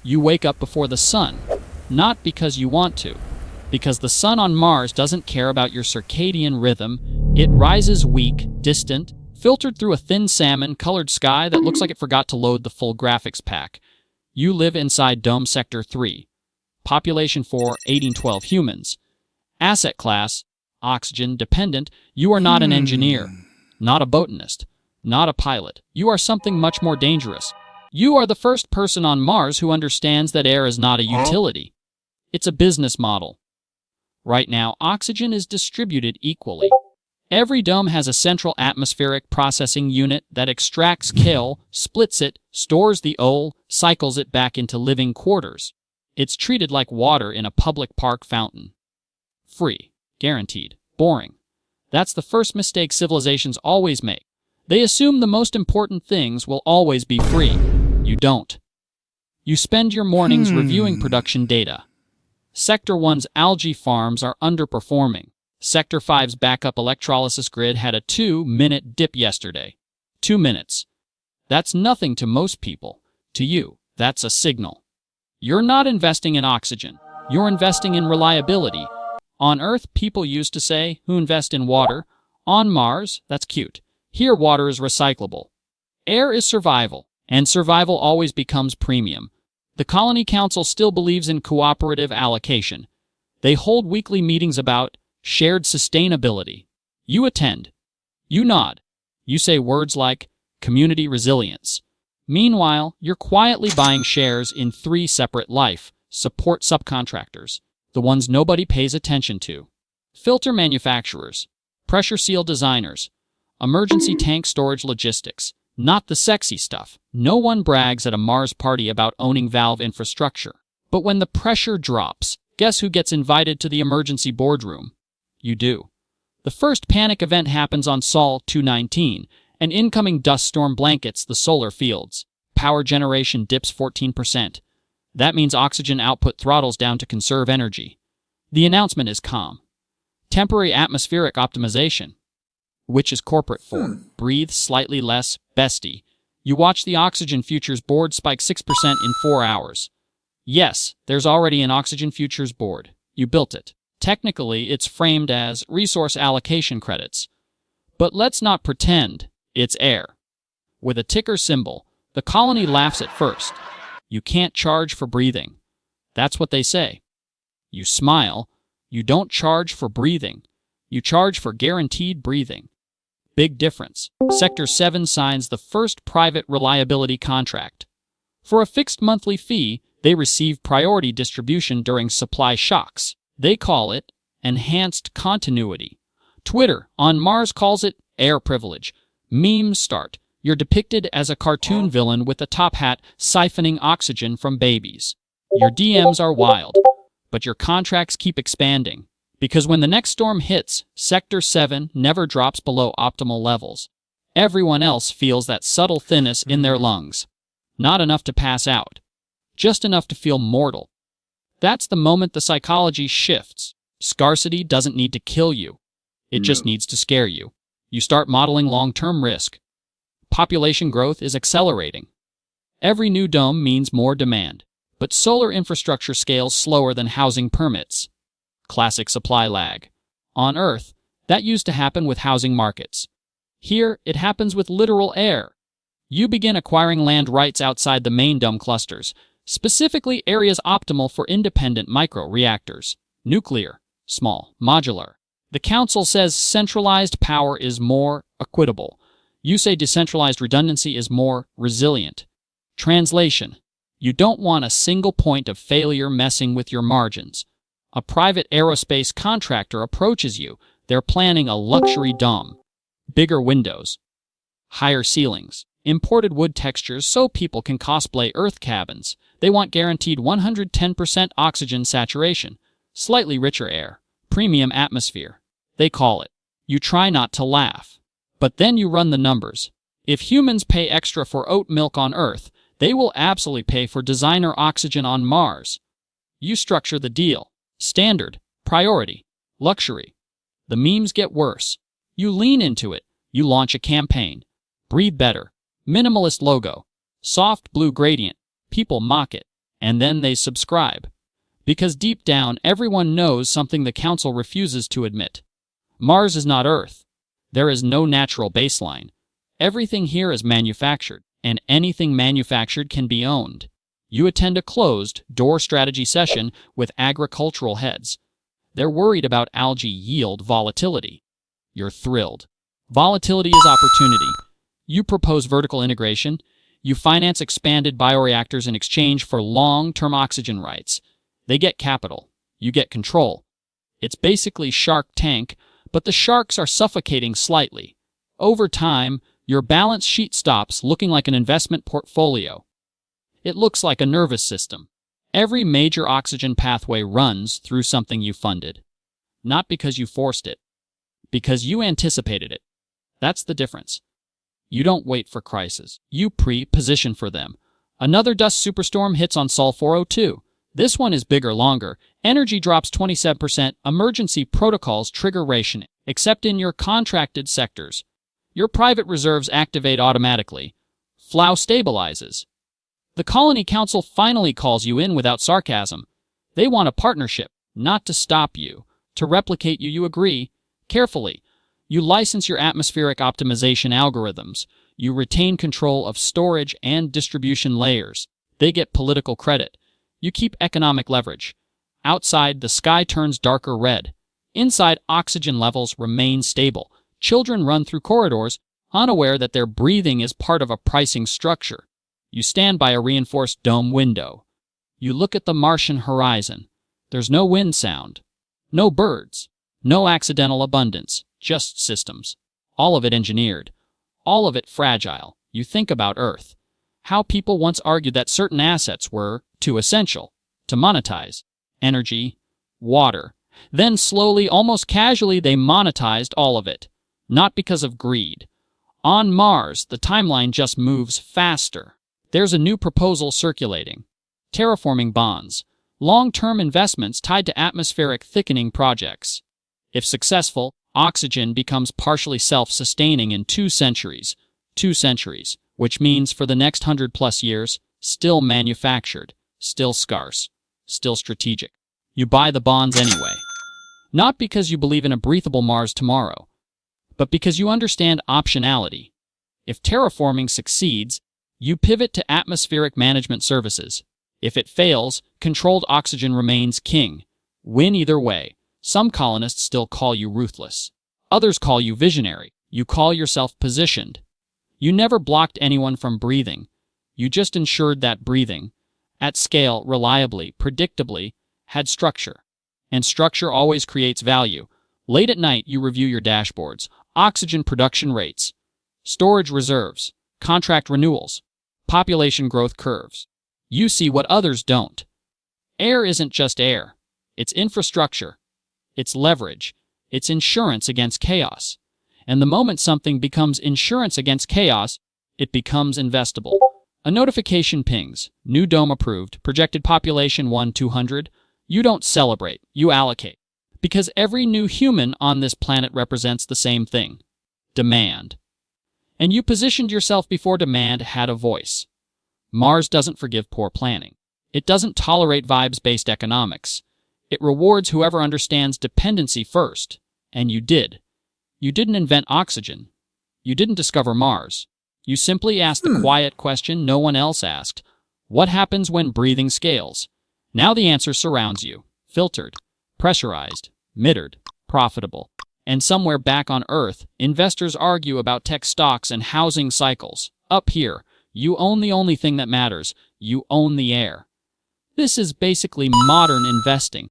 You wake up before the sun, not because you want to, because the sun on Mars doesn't care about your circadian rhythm. It rises weak, distant, filtered through a thin salmon-colored sky that looks like it forgot to load the full graphics pack. You live inside Dome Sector 3. Population 4, 1812 humans. Asset class, oxygen dependent. You are not an engineer, not a botanist, not a pilot. You are something much more dangerous. You are the first person on Mars who understands that air is not a utility. It's a business model. Right now, oxygen is distributed equally. Every dome has a central atmospheric processing unit that extracts kil, splits it, stores the OL, cycles it back into living quarters. It's treated like water in a public park fountain. Free. Guaranteed. Boring. That's the first mistake civilizations always make. They assume the most important things will always be free. You don't. You spend your mornings reviewing production data. Sector 1's algae farms are underperforming. Sector 5's backup electrolysis grid had a 2-minute dip yesterday. 2 minutes. That's nothing to most people. To you, that's a signal. You're not investing in oxygen. You're investing in reliability. On Earth, people used to say, who invest in water? On Mars, that's cute. Here, water is recyclable. Air is survival, and survival always becomes premium. The Colony Council still believes in cooperative allocation. They hold weekly meetings about shared sustainability. You attend. You nod. You say words like community resilience. Meanwhile, you're quietly buying shares in 3 separate life support subcontractors, the ones nobody pays attention to. Filter manufacturers, pressure seal designers, emergency tank storage logistics. Not the sexy stuff. No one brags at a Mars party about owning valve infrastructure. But when the pressure drops, guess who gets invited to the emergency boardroom? You do. The first panic event happens on Sol 219, and incoming dust storm blankets the solar fields. Power generation dips 14%. That means oxygen output throttles down to conserve energy. The announcement is calm. Temporary atmospheric optimization. Which is corporate for breathe slightly less, bestie. You watch the oxygen futures board spike 6% in 4 hours. Yes, there's already an oxygen futures board. You built it. Technically, it's framed as resource allocation credits. But let's not pretend it's air. With a ticker symbol, the colony laughs at first. You can't charge for breathing. That's what they say. You smile. You don't charge for breathing. You charge for guaranteed breathing. Big difference. Sector 7 signs the first private reliability contract. For a fixed monthly fee, they receive priority distribution during supply shocks. They call it enhanced continuity. Twitter on Mars calls it air privilege. Memes start. You're depicted as a cartoon villain with a top hat siphoning oxygen from babies. Your DMs are wild, but your contracts keep expanding. Because when the next storm hits, Sector 7 never drops below optimal levels. Everyone else feels that subtle thinness in their lungs. Not enough to pass out. Just enough to feel mortal. That's the moment the psychology shifts. Scarcity doesn't need to kill you. It just needs to scare you. You start modeling long-term risk. Population growth is accelerating. Every new dome means more demand. But solar infrastructure scales slower than housing permits. Classic supply lag. On Earth, that used to happen with housing markets. Here, it happens with literal air. You begin acquiring land rights outside the main dome clusters, specifically areas optimal for independent micro-reactors. Nuclear, small, modular. The Council says centralized power is more equitable. You say decentralized redundancy is more resilient. Translation: you don't want a single point of failure messing with your margins. A private aerospace contractor approaches you. They're planning a luxury dome. Bigger windows. Higher ceilings. Imported wood textures so people can cosplay Earth cabins. They want guaranteed 110% oxygen saturation. Slightly richer air. Premium atmosphere. They call it. You try not to laugh. But then you run the numbers. If humans pay extra for oat milk on Earth, they will absolutely pay for designer oxygen on Mars. You structure the deal. Standard, priority, luxury. The memes get worse. You lean into it. You launch a campaign. Breathe better. Minimalist logo. Soft blue gradient. People mock it. and then they subscribe. Because deep down, everyone knows something the Council refuses to admit. Mars is not Earth. There is no natural baseline. Everything here is manufactured, and anything manufactured can be owned. You attend a closed-door strategy session with agricultural heads. They're worried about algae yield volatility. You're thrilled. Volatility is opportunity. You propose vertical integration. You finance expanded bioreactors in exchange for long-term oxygen rights. They get capital. You get control. It's basically Shark Tank, but the sharks are suffocating slightly. Over time, your balance sheet stops looking like an investment portfolio. It looks like a nervous system. Every major oxygen pathway runs through something you funded. Not because you forced it. Because you anticipated it. That's the difference. You don't wait for crises. You pre-position for them. Another dust superstorm hits on Sol 402. This one is bigger, longer. Energy drops 27%. Emergency protocols trigger rationing, except in your contracted sectors. Your private reserves activate automatically. Flow stabilizes. The Colony Council finally calls you in without sarcasm. They want a partnership, not to stop you. To replicate you, you agree. Carefully. You license your atmospheric optimization algorithms. You retain control of storage and distribution layers. They get political credit. You keep economic leverage. Outside, the sky turns darker red. Inside, oxygen levels remain stable. Children run through corridors, unaware that their breathing is part of a pricing structure. You stand by a reinforced dome window. You look at the Martian horizon. There's no wind sound. No birds. No accidental abundance. Just systems. All of it engineered. All of it fragile. You think about Earth. How people once argued that certain assets were too essential to monetize. Energy, water. Then slowly, almost casually, they monetized all of it. Not because of greed. On Mars, the timeline just moves faster. There's a new proposal circulating. Terraforming bonds. Long-term investments tied to atmospheric thickening projects. If successful, oxygen becomes partially self-sustaining in 2 centuries. 2 centuries, which means for the next 100+ years, still manufactured, still scarce, still strategic. You buy the bonds anyway. Not because you believe in a breathable Mars tomorrow, but because you understand optionality. If terraforming succeeds, you pivot to atmospheric management services. If it fails, controlled oxygen remains king. Win either way. Some colonists still call you ruthless. Others call you visionary. You call yourself positioned. You never blocked anyone from breathing. You just ensured that breathing, at scale, reliably, predictably, had structure. And structure always creates value. Late at night, you review your dashboards, oxygen production rates, storage reserves, contract renewals, population growth curves. You see what others don't. Air isn't just air. It's infrastructure. It's leverage. It's insurance against chaos. And the moment something becomes insurance against chaos, it becomes investable. A notification pings. New dome approved. Projected population 1-200. You don't celebrate. You allocate. Because every new human on this planet represents the same thing. Demand. And you positioned yourself before demand had a voice. Mars doesn't forgive poor planning. It doesn't tolerate vibes-based economics. It rewards whoever understands dependency first. And you did. You didn't invent oxygen. You didn't discover Mars. You simply asked the quiet question no one else asked. What happens when breathing scales? Now the answer surrounds you. Filtered, pressurized, metered, profitable. And somewhere back on Earth, investors argue about tech stocks and housing cycles. Up here, you own the only thing that matters. You own the air. This is basically modern investing.